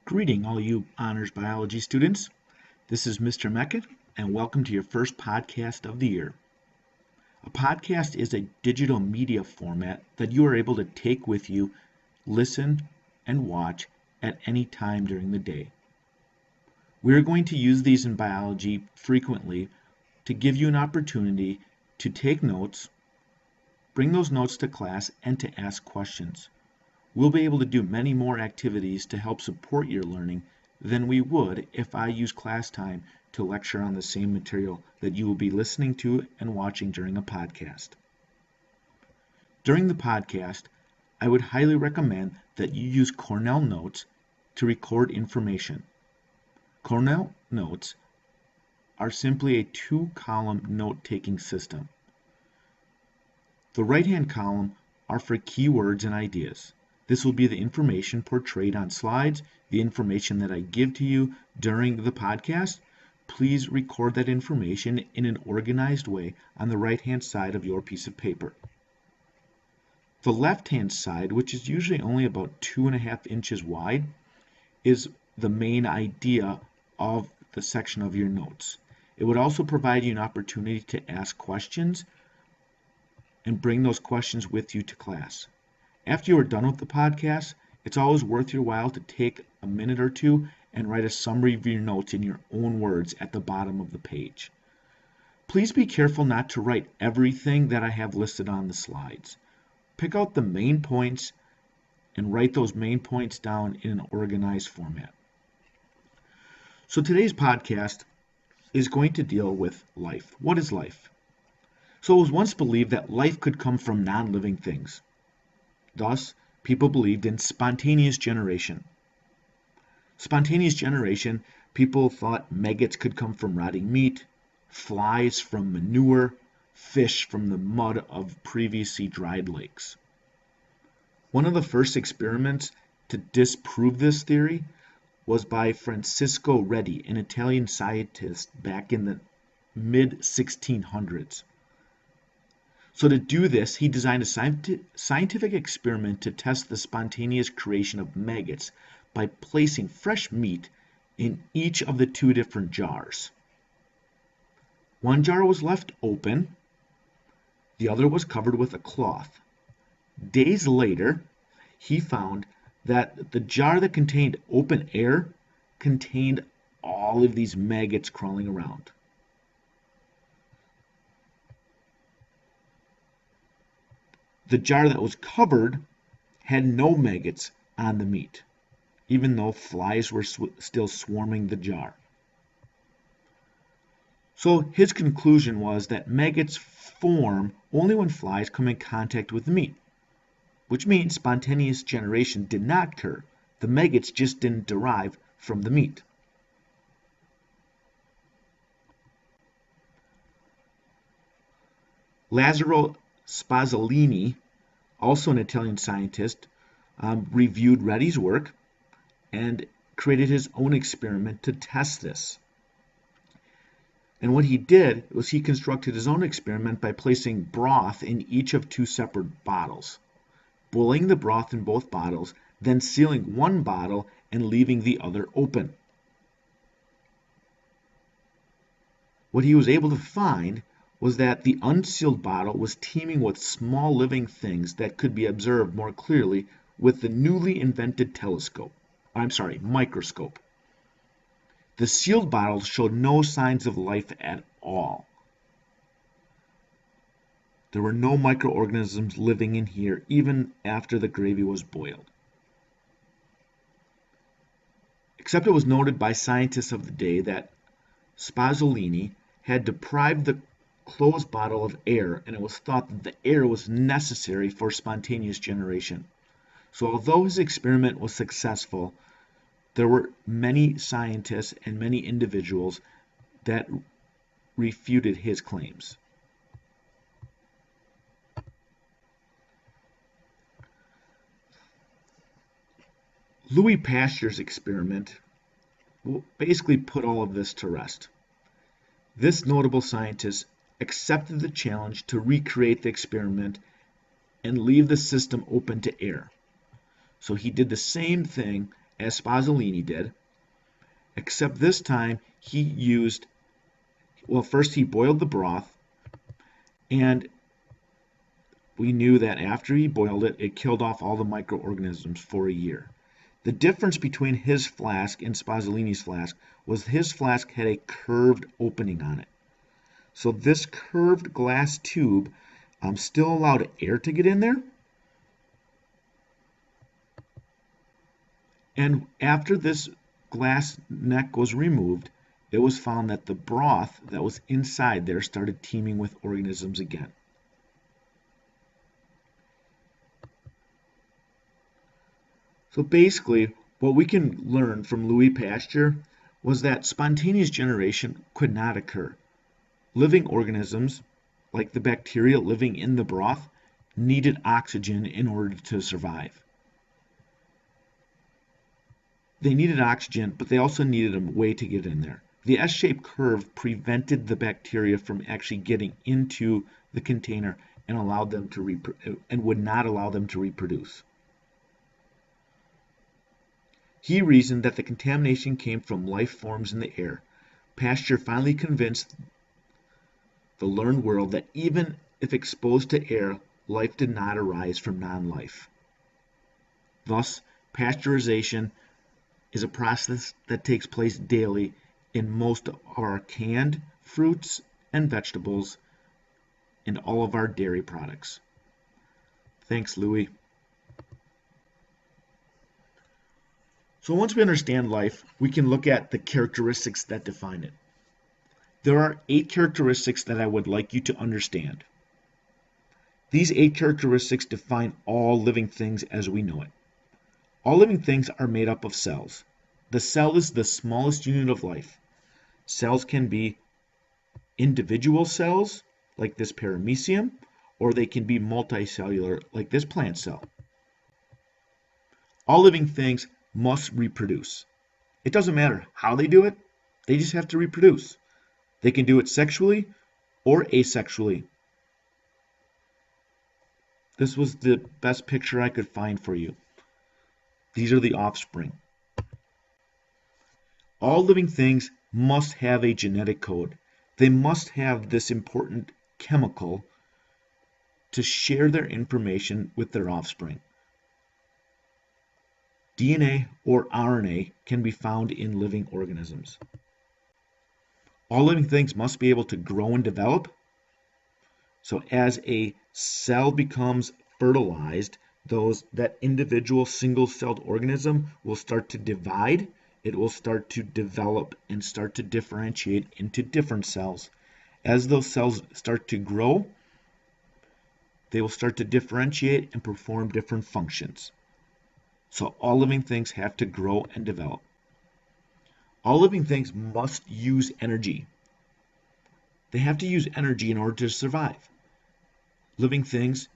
Greeting all you honors biology students. This is Mr. Meckett, and welcome to your first podcast of the year. A podcast is a digital media format that you are able to take with you, listen, and watch at any time during the day. We are going to use these in biology frequently to give you an opportunity to take notes, bring those notes to class, and to ask questions. We'll be able to do many more activities to help support your learning than we would if I use class time to lecture on the same material that you will be listening to and watching during a podcast. During the podcast, I would highly recommend that you use Cornell Notes to record information. Cornell Notes are simply a two-column note-taking system. The right-hand column are for keywords and ideas. This will be the information portrayed on slides, the information that I give to you during the podcast. Please record that information in an organized way on the right-hand side of your piece of paper. The left-hand side, which is usually only about 2.5 inches wide, is the main idea of the section of your notes. It would also provide you an opportunity to ask questions and bring those questions with you to class. After you are done with the podcast, it's always worth your while to take a minute or two and write a summary of your notes in your own words at the bottom of the page. Please be careful not to write everything that I have listed on the slides. Pick out the main points and write those main points down in an organized format. So today's podcast is going to deal with life. What is life? So it was once believed that life could come from non-living things. Thus, people believed in spontaneous generation. Spontaneous generation, people thought maggots could come from rotting meat, flies from manure, fish from the mud of previously dried lakes. One of the first experiments to disprove this theory was by Francesco Redi, an Italian scientist back in the mid-1600s. So to do this, he designed a scientific experiment to test the spontaneous creation of maggots by placing fresh meat in each of the two different jars. One jar was left open, the other was covered with a cloth. Days later, he found that the jar that contained open air contained all of these maggots crawling around. The jar that was covered had no maggots on the meat, even though flies were still swarming the jar. So his conclusion was that maggots form only when flies come in contact with the meat, which means spontaneous generation did not occur. The maggots just didn't derive from the meat. Lazaro Spazzolini, also an Italian scientist, reviewed Redi's work and created his own experiment to test this. And what he did was he constructed his own experiment by placing broth in each of two separate bottles, boiling the broth in both bottles, then sealing one bottle and leaving the other open. What he was able to find was that the unsealed bottle was teeming with small living things that could be observed more clearly with the newly invented microscope. The sealed bottle showed no signs of life at all. There were no microorganisms living in here even after the gravy was boiled. Except it was noted by scientists of the day that Spazzolini had deprived the closed bottle of air, and it was thought that the air was necessary for spontaneous generation. So although his experiment was successful, there were many scientists and many individuals that refuted his claims. Louis Pasteur's experiment will basically put all of this to rest. This notable scientist accepted the challenge to recreate the experiment and leave the system open to air. So he did the same thing as Spazzolini did, except this time he used, well, first he boiled the broth, and we knew that after he boiled it, it killed off all the microorganisms for a year. The difference between his flask and Spazzolini's flask was his flask had a curved opening on it. So this curved glass tube still allowed air to get in there. And after this glass neck was removed, it was found that the broth that was inside there started teeming with organisms again. So basically, what we can learn from Louis Pasteur was that spontaneous generation could not occur. Living organisms, like the bacteria living in the broth, needed oxygen in order to survive. They needed oxygen, but they also needed a way to get in there. The S-shaped curve prevented the bacteria from actually getting into the container and allowed them to would not allow them to reproduce. He reasoned that the contamination came from life forms in the air. Pasteur finally convinced the learned world that even if exposed to air, life did not arise from non-life. Thus, pasteurization is a process that takes place daily in most of our canned fruits and vegetables and all of our dairy products. Thanks, Louis. So once we understand life, we can look at the characteristics that define it. There are 8 characteristics that I would like you to understand. These 8 characteristics define all living things as we know it. All living things are made up of cells. The cell is the smallest unit of life. Cells can be individual cells, like this paramecium, or they can be multicellular, like this plant cell. All living things must reproduce. It doesn't matter how they do it, they just have to reproduce. They can do it sexually or asexually. This was the best picture I could find for you. These are the offspring. All living things must have a genetic code. They must have this important chemical to share their information with their offspring. DNA or RNA can be found in living organisms. All living things must be able to grow and develop. So as a cell becomes fertilized, that individual single-celled organism will start to divide. It will start to develop and start to differentiate into different cells. As those cells start to grow, they will start to differentiate and perform different functions. So all living things have to grow and develop. All living things must use energy. They have to use energy in order to survive. Living things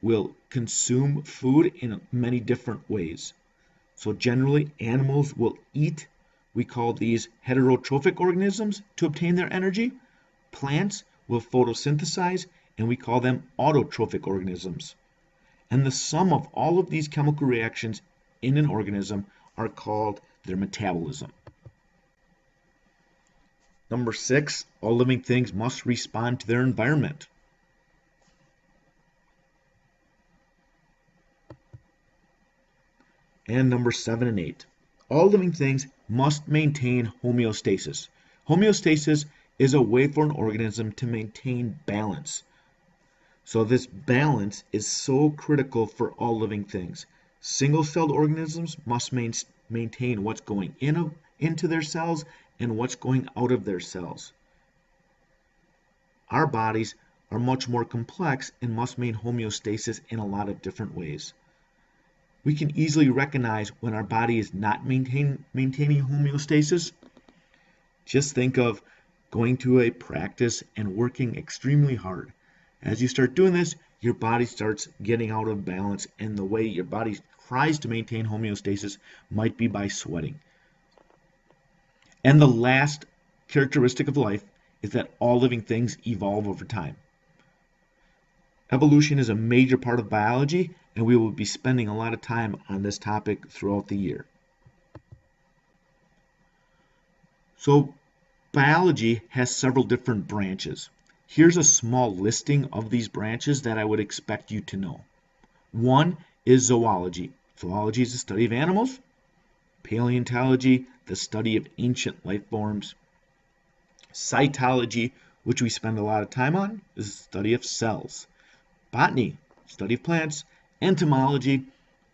will consume food in many different ways. So generally, animals will eat. We call these heterotrophic organisms to obtain their energy. Plants will photosynthesize, and we call them autotrophic organisms. And the sum of all of these chemical reactions in an organism are called their metabolism. Number 6, all living things must respond to their environment. And number 7 and 8, all living things must maintain homeostasis. Homeostasis is a way for an organism to maintain balance. So this balance is so critical for all living things. Single-celled organisms must maintain what's going into their cells and what's going out of their cells. Our bodies are much more complex and must maintain homeostasis in a lot of different ways. We can easily recognize when our body is not maintaining homeostasis. Just think of going to a practice and working extremely hard. As you start doing this, your body starts getting out of balance, and the way your body tries to maintain homeostasis might be by sweating. And the last characteristic of life is that all living things evolve over time. Evolution is a major part of biology, and we will be spending a lot of time on this topic throughout the year. So biology has several different branches. Here's a small listing of these branches that I would expect you to know. One is zoology. Zoology is the study of animals. Paleontology, the study of ancient life forms. Cytology, which we spend a lot of time on, is the study of cells. Botany, study of plants. Entomology,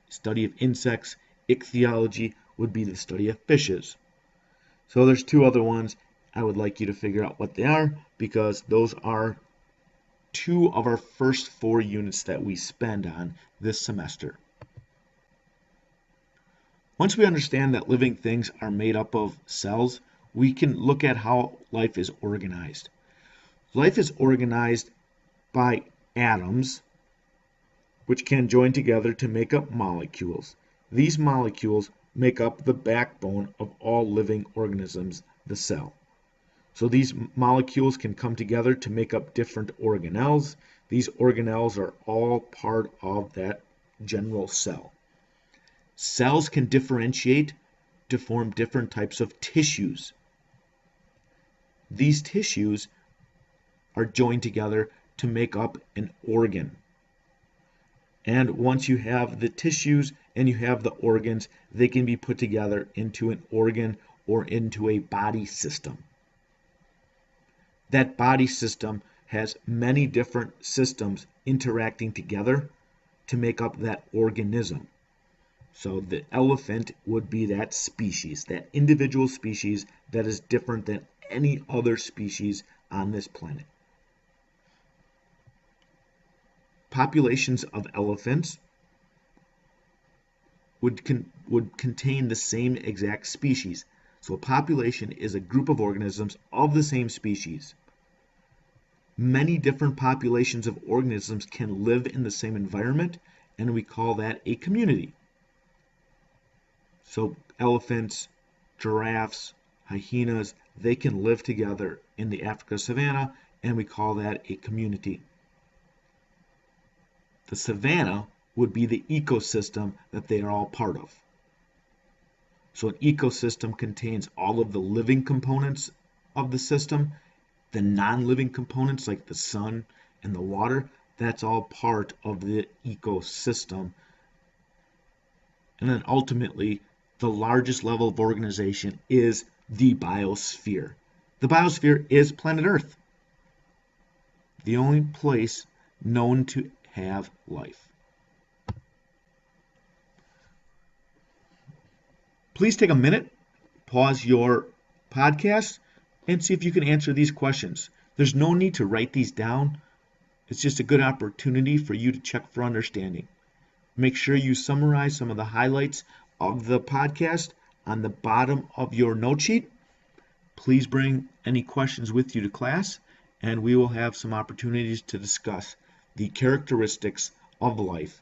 study of insects. Ichthyology would be the study of fishes. So there's two other ones. I would like you to figure out what they are, because those are two of our first 4 units that we spend on this semester. Once we understand that living things are made up of cells, we can look at how life is organized. Life is organized by atoms, which can join together to make up molecules. These molecules make up the backbone of all living organisms, the cell. So these molecules can come together to make up different organelles. These organelles are all part of that general cell. Cells can differentiate to form different types of tissues. These tissues are joined together to make up an organ. And once you have the tissues and you have the organs, they can be put together into an organ or into a body system. That body system has many different systems interacting together to make up that organism. So the elephant would be that species, that individual species that is different than any other species on this planet. Populations of elephants would contain the same exact species. So a population is a group of organisms of the same species. Many different populations of organisms can live in the same environment, and we call that a community. So elephants, giraffes, hyenas, they can live together in the Africa savanna, and we call that a community. The savanna would be the ecosystem that they are all part of. So an ecosystem contains all of the living components of the system. The non-living components like the sun and the water, that's all part of the ecosystem. And then ultimately, the largest level of organization is the biosphere. The biosphere is planet Earth, the only place known to have life. Please take a minute, pause your podcast, and see if you can answer these questions. There's no need to write these down. It's just a good opportunity for you to check for understanding. Make sure you summarize some of the highlights of the podcast on the bottom of your note sheet. Please bring any questions with you to class, and we will have some opportunities to discuss the characteristics of life